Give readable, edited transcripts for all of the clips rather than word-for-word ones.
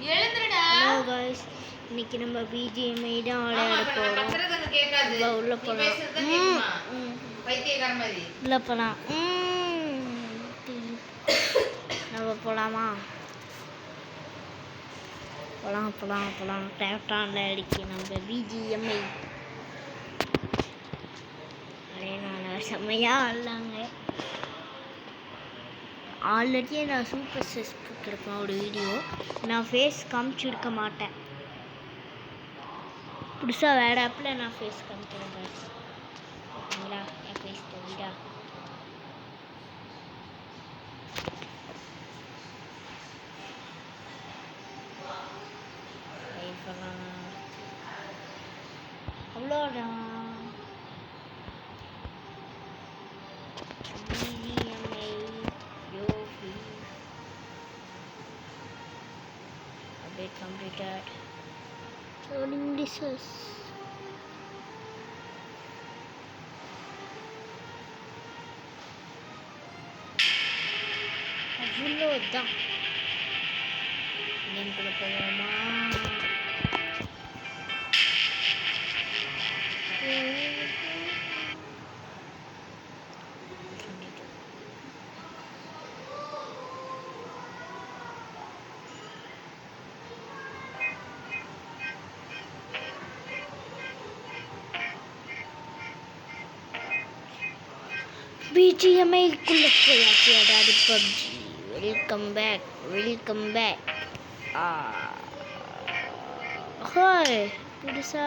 Hello guys, இன்னைக்கு நம்ம BGMI தான் விளையாட போகிறோம். உள்ள போகலாம். உள்ள போகலாம். நம்ம போகலாமா? போகலாம். டேப்டானில் அடிக்க நம்ம பிஜிஎம்ஐ அதே நான் செம்மையாக ஆடலாங்க. ஆல்ரெடி நான் சூப்பர் ஸ்டெஸ் போட்டிருக்கேன் ஒரு வீடியோ. நான் ஃபேஸ் காமிச்சிருக்க மாட்டேன். புதுசாக வேறு ஆப்பில் நான் ஃபேஸ் காமிச்சிருக்கேன். ஓகேங்களா? என் ஃபேஸ் தெரியுதா? அவ்வளோதான். Update completed. Loading dishes. அவ்வளோதான். கேம்குள்ள போகலாமா? BGMI குள்ள போயாச்சு. அதாவது பப்ஜி. Welcome back. ஹாய், புதுசா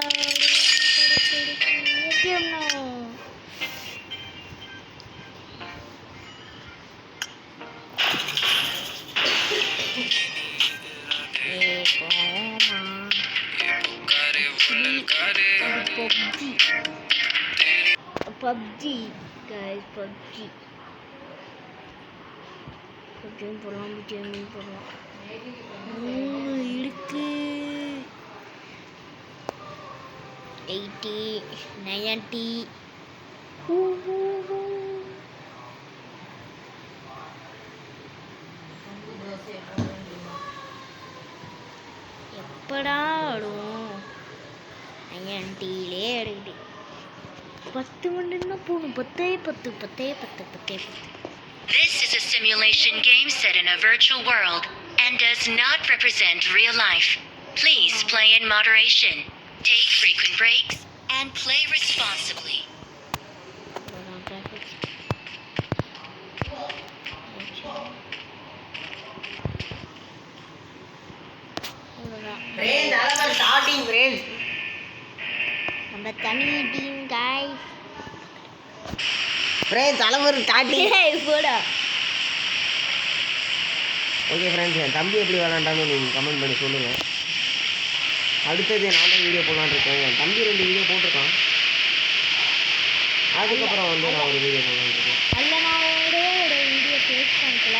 பப்ஜி guys, பப்ஜி போடலாம். இருக்கு 80 90. எப்படா ஆடும்? 90லே எடுக்குது. 10 மணின்னா போகணும். 10. This is a simulation game set in a virtual world and does not represent real life. Please play in moderation, take frequent breaks, and play responsibly. நம்ம தனி team guys. தலைவர் starting போடா. ஓகே ஃப்ரெண்ட்ஸ், என் தம்பி எப்படி விளாண்டான்னு நீங்கள் comment பண்ணி சொல்லுங்கள். அடுத்தது நான் தான் வீடியோ போடலான்னு இருக்கேன். என் தம்பி 2 வீடியோ போட்டிருக்கான். அதுக்கப்புறம் நான் ஒரு வீடியோ போடலான்னு இருக்கேன். அதில் நான் ஒரு வீடியோ போஸ்ட் பண்ணிக்கல.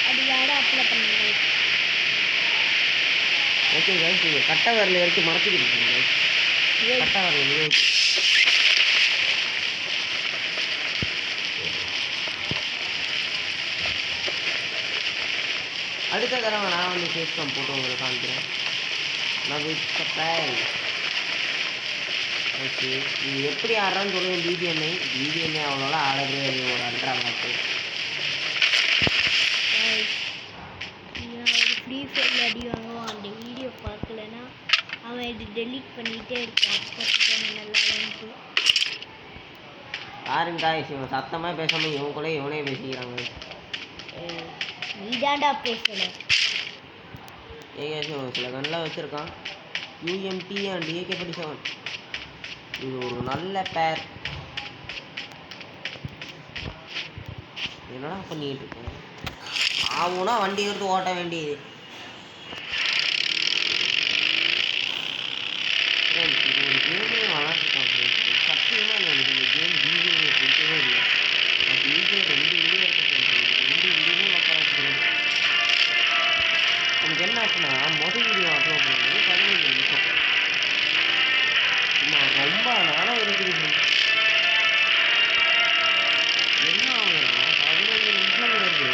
அது வேறு அப்ளை பண்ணுறேன். ஓகே கைஸ், நீங்கள் கட்டை வரல எடுத்து மறைச்சிக்கிட்டு இருக்கீங்க. கட்டை வரல வீடியோ அடுத்த தடவை நான் ஃபேஸ் காம் போட்டு உங்களுக்கு காமிக்கிறேன். நான் சர்ப்ரைஸ். ஓகே, நீங்கள் எப்படி ஆடுறான்னு சொல்லுங்கள். பிஜிஎம்ஐ அவ்வளோலாம் ஆடவே ஒரு அல்ட்ராமாக்கு. ஒரு ஃப்ரீ ஃபயரில் அடி வாங்குவான். அந்த வீடியோ பார்க்கலன்னா அவன் இது டெலீட் பண்ணிகிட்டே இருக்கான். நல்லான்ட்டு பாருங்க காய்ஸ், இவன் சத்தமாக பேசாமல் இவனே பேசிக்கிறாங்க. நீதாண்டா பேசல. சில கன்லாம் வச்சுருக்கான். UMP and AK-47. இது ஒரு நல்ல பேர். என்னடா பண்ணிட்டு இருக்கேன்? ஆகுனா வண்டி எடுத்து ஓட்ட வேண்டியது. இது ஒரு கேமே வளர்த்துட்டான். சத்தியமாக எனக்கு இந்த கேம் பிஜிஎம்ஐ பிடிக்கவே இல்லை. நான் பிஜிஎம் 2 வீடியோ எனக்கு என்ன ஆச்சுன்னா, மொதல் வீடியோ அப்லோட் பண்ணுறது 15 நிமிஷம். ரொம்ப நாளாக இருக்குது. என்ன ஆகுதுன்னா 15 நிமிஷங்கிறது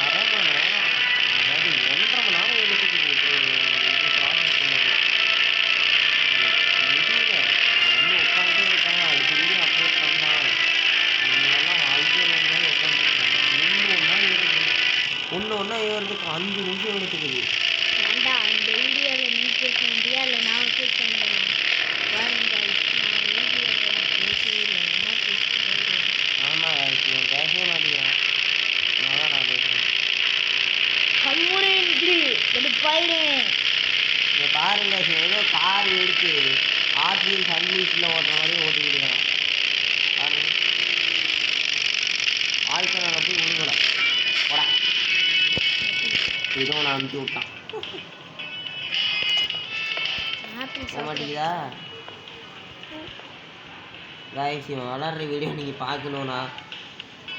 1/2 மணி நேரம், அதாவது 1.5 மணி நேரம் எடுத்துக்கிட்டு ஏறதுக்கு 5 நிமிஷம் எடுத்துக்குது. ஏன்டா இந்த வீடியோவில் நீ பேச வேண்டியா இல்லை நான் பேச வேண்டாம்? பாருங்க guys, நான் வீடியோவில் நான் பேசவே இல்லை, என்ன பேசிட்டு போயிடுவேன். ஆமாம் guys, இவன் பேசவே மாட்டேங்கிறான். நான் தான் பேசுகிறேன். கம்முனு எடுப்பாயிடுவேன். இதை பாருங்க guys, இவன் ஏதோ கார் எடுத்து ஆர்டிஎல் சன்லீஸில் ஓட்டுற மாதிரி ஓட்டிக்கிட்டு இருக்கான். பாருங்க ஆய்க்கனால போய் விழுங்கடா போடா. இதுவும் நான் அனுப்பிச்சி விட்டான். ஆப்பிள் போக மாட்டேங்குதா guys? இவன் வளர்ற வீடியோ நீங்கள் பார்க்கணுன்னா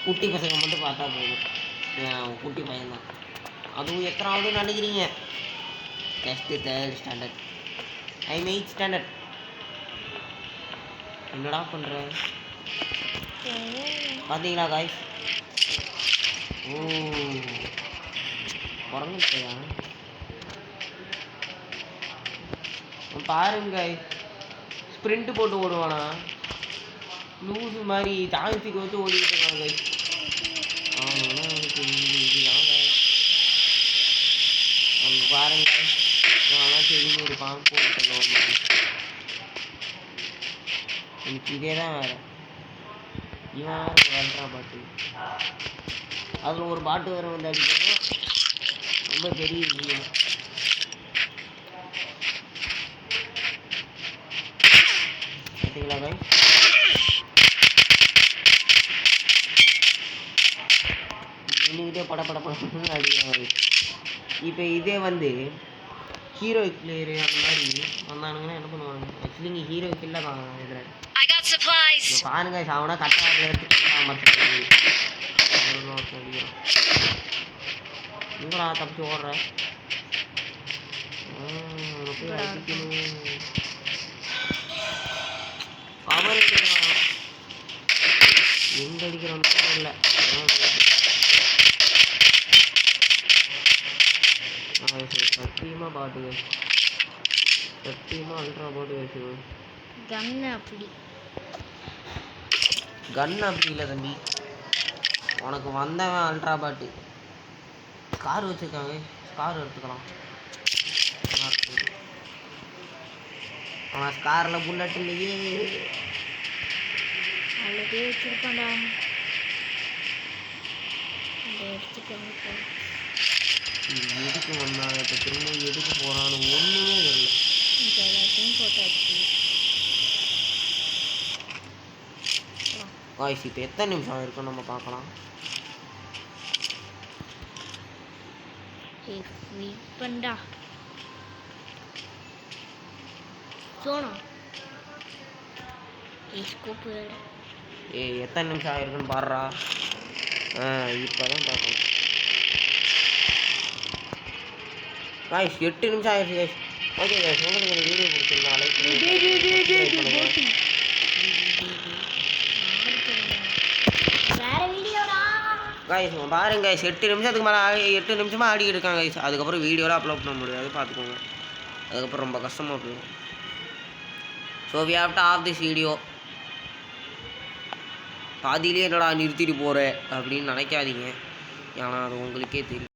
குட்டி பசங்க மட்டும் பார்த்தா போதும். அவன் குட்டி பையன்தான். அதுவும் எத்தனாவது நினைக்கிறீங்க? Just 3rd standard. ஐ 8th ஸ்டாண்டர்ட். என்னடா பண்ணுற பார்த்தீங்களா guys? ஓ குறங்கிட்டயா பாருங்க guys, ஸ்ப்ரிண்ட் போட்டு ஓடுவானா லூஸு மாதிரி ஜாய்ஸ்டிக் வச்சு ஓடிக்கிட்டு இருக்காங்க guys. அவனுக்கு இதுதான் அவங்க பாருங்க அவனா செடின்னு இருப்பான் போட்டு எனக்கு இதே தான் வேறு. இவன் வளர்றா பாட்டு, அதில் ஒரு பாட்டு வேறு வந்து அடிக்கணும். ரொம்ப பெரிய விஷயம். பார்த்தீங்களா guys? இன்னைக்கிட்டே படப்படப்படன்னு அடிக்கிறாங்க. இப்போ இதே வந்து ஹீரோ பிளேயரு அந்த மாதிரி வந்தானுங்கன்னா என்ன பண்ணுவாங்க? ஆக்சுவலி இங்கே ஹீரோ இல்லை தான் இதில். I got supplies. பாருங்க அவனா கட்டாரில் எடுத்துட்டு இங்கடா தப்பிச்சு ஓடுற போய் அடிக்கணும். அவர் எடுக்கிறான் எங்கே அடிக்கிறான்னு இல்லை. சத்தியமாக பாட்டுங்க, சத்தியமாக அல்ட்ரா பாட்டு பேசுவேன். கன்னு அப்படி கன் அப்படி இல்லை தம்பி, உனக்கு வந்தவன் அல்ட்ரா பாட்டு. ஸ்கார் வச்சுருக்காங்க, ஸ்கார் எடுத்துக்கலாம். ஆனால் ஸ்காரில் புல்லட் இல்லையே. அவ்வளோதே வச்சுருக்காண்டா, அதை எடுத்துக்கோங்க. எதுக்கு வந்தாங்க இப்போ திரும்ப எதுக்கு போகிறான்னு ஒன்றுமே தெரியல. எல்லாத்தையும் போட்டாச்சு. வாய்ஸ் இப்போ எத்தனை நிமிஷம் இருக்குன்னு நம்ம பார்க்கலாம். பண்ணா சோனா ஸ்கோப்பு எத்தனை நிமிஷம் ஆயிருக்குன்னு பாடுறா. இப்போ தான் பார்க்கணும். காய்ஸ் 8 நிமிஷம் ஆயிடுச்சு காய்ஸ். ஓகே காய்ஸ், உங்களுக்கு இந்த வீடியோ பிடிச்சிருந்தா லைக் பண்ணுங்க. காய்ஸ் பாருங்க காய்ஸ், 8 நிமிஷத்துக்கு மேலே 8 நிமிஷமாக ஆடிக்கிட்டு இருக்காங்க காய்ஸ். அதுக்கப்புறம் வீடியோலாம் அப்லோட் பண்ண முடியாது, பார்த்துக்கோங்க. அதுக்கப்புறம் ரொம்ப கஷ்டமாக போயிடும். So we have to off this video. பாதியிலே என்னடா நிறுத்திட்டு போகிற அப்படின்னு நினைக்காதீங்க, ஏன்னா அது உங்களுக்கே தெரியும்.